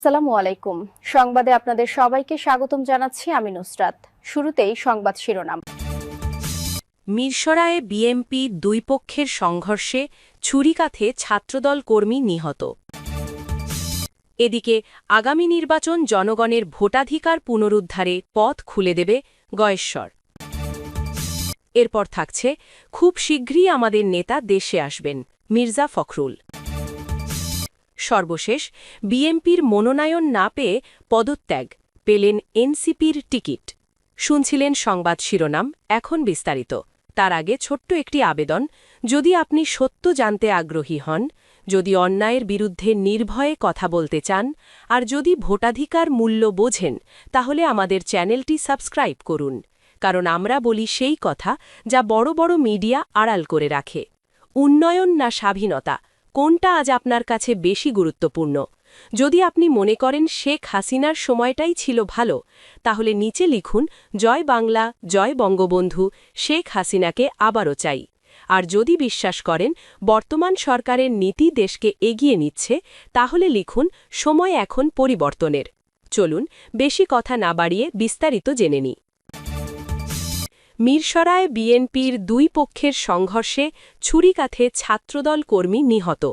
আসসালামু আলাইকুম। সংবাদে আপনাদের সবাইকে স্বাগতম জানাচ্ছি আমি নুসরাত। শুরুতেই সংবাদ শিরোনাম। মিরসরায়ে বিএমপি দুই পক্ষের সংঘর্ষে ছুরিকাথে ছাত্রদল কর্মী নিহত। এদিকে আগামী নির্বাচন জনগণের ভোটাধিকার পুনরুদ্ধারে পথ খুলে দেবে গয়েশ্বর। এরপর থাকছে খুব শীঘ্রই আমাদের নেতা দেশে আসবেন, মির্জা ফখরুল। সর্বশেষ বিএমপির মনোনয়ন না পেয়ে পদত্যাগ, পেলেন এনসিপির টিকিট। শুনছিলেন সংবাদ শিরোনাম, এখন বিস্তারিত। তার আগে ছোট্ট একটি আবেদন, যদি আপনি সত্য জানতে আগ্রহী হন, যদি অন্যায়ের বিরুদ্ধে নির্ভয়ে কথা বলতে চান, আর যদি ভোটাধিকার মূল্য বোঝেন, তাহলে আমাদের চ্যানেলটি সাবস্ক্রাইব করুন। কারণ আমরা বলি সেই কথা যা বড় বড় মিডিয়া আড়াল করে রাখে। উন্নয়ন না স্বাধীনতা, কোনটা আজ আপনার কাছে বেশি গুরুত্বপূর্ণ? যদি আপনি মনে করেন শেখ হাসিনার সময়টাই ছিল ভালো, তাহলে নিচে লিখুন জয় বাংলা, জয় বঙ্গবন্ধু, শেখ হাসিনাকে আবারও চাই। আর যদি বিশ্বাস করেন বর্তমান সরকারের নীতি দেশকে এগিয়ে নিচ্ছে, তাহলে লিখুন সময় এখন পরিবর্তনের। চলুন বেশি কথা না বাড়িয়ে বিস্তারিত জেনে নিই। মিরসরায় বিএনপির দুই পক্ষের সংঘর্ষে ছুরিকাথে ছাত্রদল কর্মী নিহত।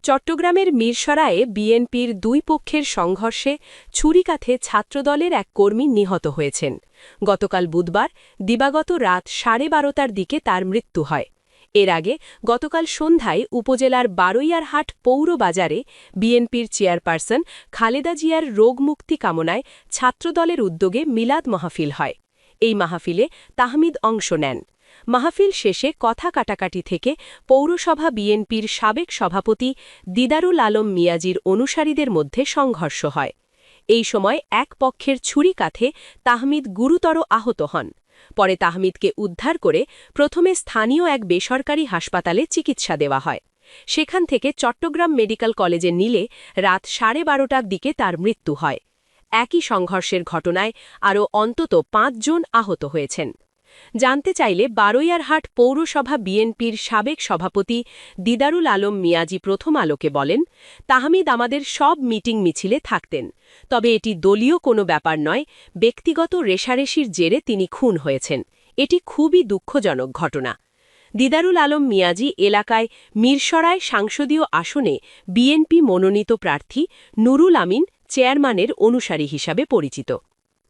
চট্টগ্রামের মিরসরায়ে বিএনপির দুই পক্ষের সংঘর্ষে ছুরিকাথে ছাত্রদলের এক কর্মী নিহত হয়েছেন। গতকাল বুধবার দিবাগত রাত 12:30টার দিকে তার মৃত্যু হয়। এর আগে গতকাল সন্ধ্যায় উপজেলার বারৈয়ারহাট পৌর বাজারে বিএনপির চেয়ারপারসন খালেদা জিয়ার রোগমুক্তি কামনায় ছাত্রদলের উদ্যোগে মিলাদ মাহফিল হয়। এই মাহফিলে তাহমিদ অংশ নেন। মাহফিল শেষে কথা কাটাকাটি থেকে পৌরসভা বিএনপির সাবেক সভাপতি দিদারুল আলম মিয়াজির অনুসারীদের মধ্যে সংঘর্ষ হয়। এই সময় এক পক্ষের ছুরিকাথে তাহমিদ গুরুতর আহত হন। পরে তাহমিদকে উদ্ধার করে প্রথমে স্থানীয় এক বেসরকারি হাসপাতালে চিকিৎসা দেওয়া হয়। সেখান থেকে চট্টগ্রাম মেডিকেল কলেজে নিলে রাত 12:30টার দিকে তার মৃত্যু হয়। একই সংঘর্ষের ঘটনায় আরও অন্তত 5 জন আহত হয়েছেন। জানতে চাইলে বারৈয়ারহাট পৌরসভা বিএনপির সাবেক সভাপতি দিদারুল আলম মিয়াজি প্রথম আলোকে বলেন, তাহমিদ আমাদের সব মিটিং মিছিলে থাকতেন, তবে এটি দলীয় কোনো ব্যাপার নয়, ব্যক্তিগত রেষারেষির জেরে তিনি খুন হয়েছেন। এটি খুবই দুঃখজনক ঘটনা। দিদারুল আলম মিয়াজি এলাকায় মিরসরায় সংসদীয় আসনে বিএনপি মনোনীত প্রার্থী নুরুল আমিন চেয়ারম্যানের অনুসারী হিসাবে পরিচিত।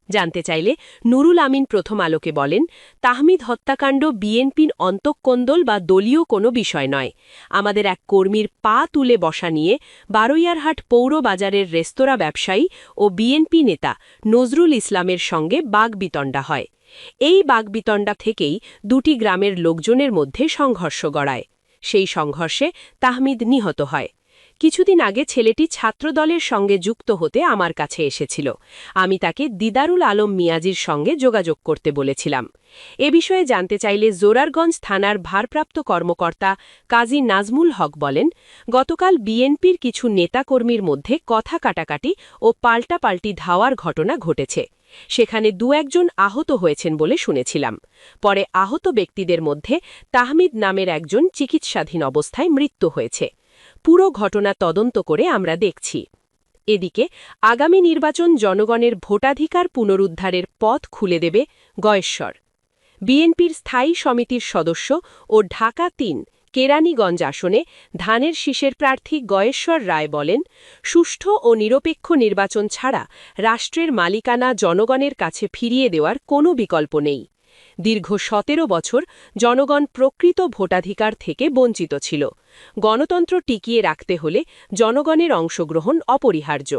জানতে চাইলে নুরুল আমিন প্রথম আলোকে বলেন, তাহমিদ হত্যাকাণ্ড বিএনপির অন্তঃকোন্দল বা দলীয় কোনো বিষয় নয়। আমাদের এক কর্মীর পা তুলে বসা নিয়ে বারৈয়ারহাট পৌর বাজারের রেস্তোরাঁ ব্যবসায়ী ও বিএনপি নেতা নজরুল ইসলামের সঙ্গে বাগবিতণ্ডা হয়। এই বাগবিতণ্ডা থেকেই দুটি গ্রামের লোকজনের মধ্যে সংঘর্ষ গড়ায়। সেই সংঘর্ষে তাহমিদ নিহত হয়। কিছুদিন আগে ছেলেটি ছাত্রদলের সঙ্গে যুক্ত হতে আমার কাছে এসেছিল। আমি তাকে দিদারুল আলম মিয়াজির সঙ্গে যোগাযোগ করতে বলেছিলাম। এ বিষয়ে জানতে চাইলে জোরারগঞ্জ থানার ভারপ্রাপ্ত কর্মকর্তা কাজী নাজমুল হক বলেন, গতকাল বিএনপির কিছু নেতাকর্মীর মধ্যে কথা কাটাকাটি ও পাল্টাপাল্টি ধাওয়ার ঘটনা ঘটেছে। সেখানে দু-একজন আহত হয়েছেন বলে শুনেছিলাম। পরে আহত ব্যক্তিদের মধ্যে তাহমিদ নামের একজন চিকিৎসাধীন অবস্থায় মৃত্যু হয়েছে। পুরো ঘটনা তদন্ত করে আমরা দেখছি। এদিকে আগামী নির্বাচন জনগণের ভোটাধিকার পুনরুদ্ধারের পথ খুলে দেবে গয়েশ্বর। বিএনপির স্থায়ী সমিতির সদস্য ও ঢাকা ৩ কেরানীগঞ্জ আসনে ধানের শীষের প্রার্থী গয়েশ্বর রায় বলেন, সুষ্ঠু ও নিরপেক্ষ নির্বাচন ছাড়া রাষ্ট্রের মালিকানা জনগণের কাছে ফিরিয়ে দেওয়ার কোনো বিকল্প নেই। দীর্ঘ ১৭ বছর জনগণ প্রকৃত ভোটাধিকার থেকে বঞ্চিত ছিল। গণতন্ত্র টিকিয়ে রাখতে হলে জনগণের অংশগ্রহণ অপরিহার্য।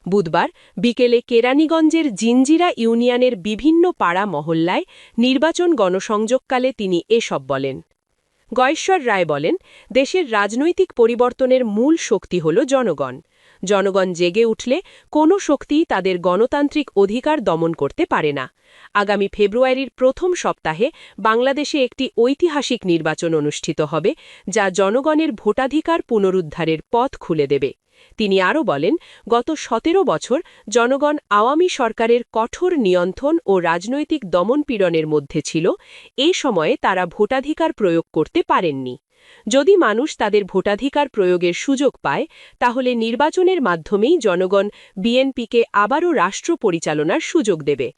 বুধবার বিকেলে কেরানীগঞ্জের জিঞ্জিরা ইউনিয়নের বিভিন্ন পাড়া মহল্লায় নির্বাচন গণসংযোগকালে তিনি এসব বলেন। গয়েশ্বর রায় বলেন, দেশের রাজনৈতিক পরিবর্তনের মূল শক্তি হল জনগণ। জনগণ জেগে উঠলে কোনো শক্তিই তাদের গণতান্ত্রিক অধিকার দমন করতে পারে না। আগামী ফেব্রুয়ারির প্রথম সপ্তাহে বাংলাদেশে একটি ঐতিহাসিক নির্বাচন অনুষ্ঠিত হবে, যা জনগণের ভোটাধিকার পুনরুদ্ধারের পথ খুলে দেবে। তিনি আরও বলেন, গত ১৭ বছর জনগণ আওয়ামী সরকারের কঠোর নিয়ন্ত্রণ ও রাজনৈতিক দমনপীড়নের মধ্যে ছিল। এ সময়ে তারা ভোটাধিকার প্রয়োগ করতে পারেননি। যদি মানুষ তাদের ভোটাধিকার প্রয়োগের সুযোগ পায় তাহলে নির্বাচনের মাধ্যমেই জনগণ বিএনপিকে আবারও রাষ্ট্র পরিচালনার সুযোগ দেবে।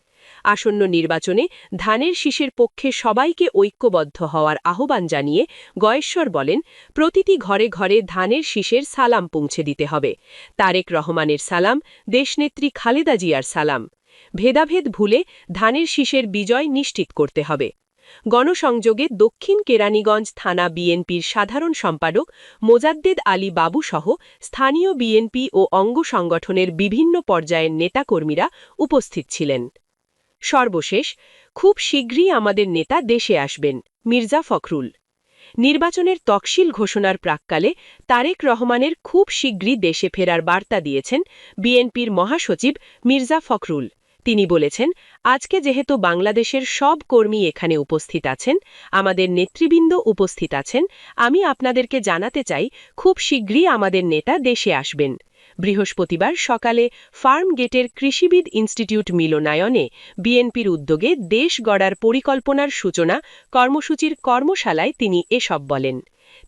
আসন্ন নির্বাচনে ধানের শীষের পক্ষে সবাইকে ঐক্যবদ্ধ হওয়ার আহ্বান জানিয়ে গয়েশ্বর বলেন, প্রতিটি ঘরে ঘরে ধানের শীষের সালাম পৌঁছে দিতে হবে। তারেক রহমানের সালাম, দেশনেত্রী খালেদা জিয়ার সালাম। ভেদাভেদ ভুলে ধানের শীষের বিজয় নিশ্চিত করতে হবে। গণসংযোগে দক্ষিণ কেরানীগঞ্জ থানা বিএনপির সাধারণ সম্পাদক মোজাদ্দেদ আলী বাবুসহ স্থানীয় বিএনপি ও অঙ্গ সংগঠনের বিভিন্ন পর্যায়ের নেতাকর্মীরা উপস্থিত ছিলেন। সর্বশেষ, খুব শীঘ্রই আমাদের নেতা দেশে আসবেন, মির্জা ফখরুল। নির্বাচনের তফসিল ঘোষণার প্রাক্কালে তারেক রহমানের খুব শীঘ্রই দেশে ফেরার বার্তা দিয়েছেন বিএনপির মহাসচিব মির্জা ফখরুল। তিনি বলেছেন, আজকে যেহেতু বাংলাদেশের সব কর্মী এখানে উপস্থিত আছেন, আমাদের নেতৃবৃন্দ উপস্থিত আছেন, আমি আপনাদেরকে জানাতে চাই খুব শীঘ্রই আমাদের নেতা দেশে আসবেন। বৃহস্পতিবার সকালে ফার্ম গেটের কৃষিবিদ ইনস্টিটিউট মিলনায়নে বিএনপির উদ্যোগে দেশ গড়ার পরিকল্পনার সূচনা কর্মসূচির কর্মশালায় তিনি এসব বলেন।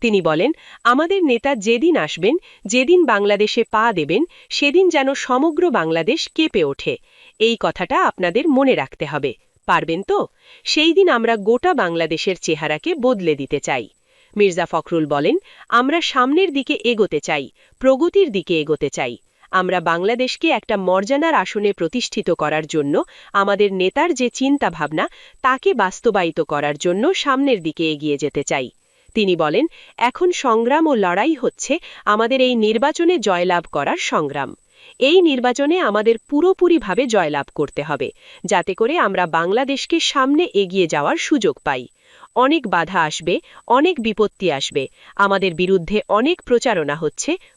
তিনি বলেন, আমাদের নেতা যেদিন আসবেন, যেদিন বাংলাদেশে পা দেবেন, সেদিন যেন সমগ্র বাংলাদেশ কেঁপে ওঠে। এই কথাটা আপনাদের মনে রাখতে হবে। পারবেন তো? সেই দিন আমরা গোটা বাংলাদেশের চেহারাকে বদলে দিতে চাই। মির্জা ফখরুল বলেন, আমরা সামনের দিকে এগোতে চাই, প্রগতির দিকে এগোতে চাই। আমরা বাংলাদেশকে একটা মর্যাদার আসনে প্রতিষ্ঠিত করার জন্য আমাদের নেতার যে চিন্তাভাবনা তাকে বাস্তবায়িত করার জন্য সামনের দিকে এগিয়ে যেতে চাই। তিনি বলেন, এখন সংগ্রাম ও লড়াই হচ্ছে আমাদের এই নির্বাচনে জয়লাভ করার সংগ্রাম। এই নির্বাচনে আমাদের পুরোপুরিভাবে জয়লাভ করতে হবে, যাতে করে আমরা বাংলাদেশকে সামনে এগিয়ে যাওয়ার সুযোগ পাই। অনেক বাধা আসবে, অনেক বিপত্তি আসবে, আমাদের বিরুদ্ধে অনেক প্রচারণা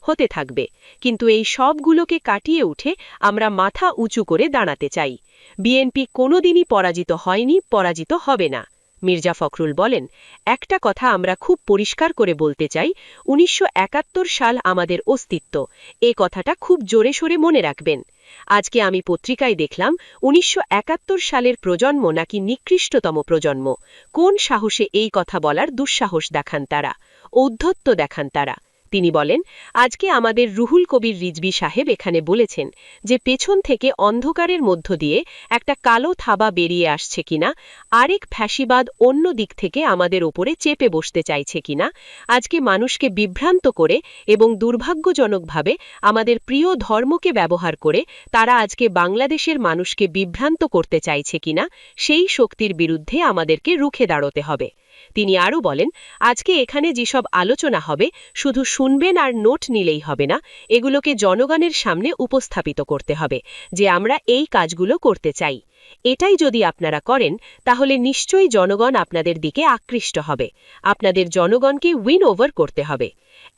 হতে থাকবে, কিন্তু এই সবগুলোকে কাটিয়ে উঠে আমরা মাথা উঁচু করে দাঁড়াতে চাই। বিএনপি কোনোদিনই পরাজিত হয়নি, পরাজিত হবে না। মির্জা ফখরুল বলেন, একটা কথা আমরা খুব পরিষ্কার করে বলতে চাই, ১৯৭১ সাল আমাদের অস্তিত্ব, এ কথাটা খুব জোরে সোরে মনে রাখবেন। আজকে আমি পত্রিকায় দেখলাম ১৯৭১ সালের প্রজন্ম নাকি নিকৃষ্টতম প্রজন্ম। কোন সাহসে এই কথা বলার দুঃসাহস দেখান তারা, ঔদ্ধত্য দেখান তারা। তিনি বলেন, আজকে আমাদের রুহুল কবির রিজভী সাহেব এখানে বলেছেন যে পেছন থেকে অন্ধকারের মধ্য দিয়ে একটা কালো থাবা বেরিয়ে আসছে কিনা, আরেক ফ্যাসিবাদ অন্য দিক থেকে আমাদের ওপরে চেপে বসতে চাইছে কিনা, আজকে মানুষকে বিভ্রান্ত করে এবং দুর্ভাগ্যজনকভাবে আমাদের প্রিয় ধর্মকে ব্যবহার করে তারা আজকে বাংলাদেশের মানুষকে বিভ্রান্ত করতে চাইছে কিনা, সেই শক্তির বিরুদ্ধে আমাদেরকে রুখে দাঁড়াতে হবে। তিনি আরও বলেন, আজকে এখানে যেসব আলোচনা হবে শুধু শুনবেন আর নোট নিলেই হবে না, এগুলোকে জনগণের সামনে উপস্থাপিত করতে হবে যে আমরা এই কাজগুলো করতে চাই। এটাই যদি আপনারা করেন তাহলে নিশ্চয়ই জনগণ আপনাদের দিকে আকৃষ্ট হবে। আপনাদের জনগণকে উইন ওভার করতে হবে।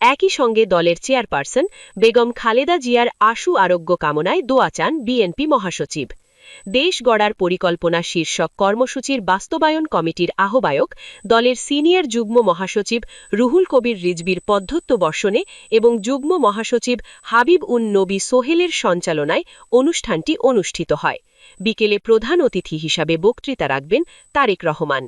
একই সঙ্গে দলের চেয়ারপারসন বেগম খালেদা জিয়ার আশু আরোগ্য কামনায় দোয়া চান বিএনপি মহাসচিব। দেশ গড়ার পরিকল্পনা শীর্ষক কর্মসূচির বাস্তবায়ন কমিটির আহ্বায়ক দলের সিনিয়র যুগ্ম মহাসচিব রুহুল কবির রিজভীর পদ্ধত্যবর্ষণে এবং যুগ্ম মহাসচিব হাবিব উন নবী সোহেলের সঞ্চালনায় অনুষ্ঠানটি অনুষ্ঠিত হয়। বিকেলে প্রধান অতিথি হিসাবে বক্তৃতা রাখবেন তারেক রহমান।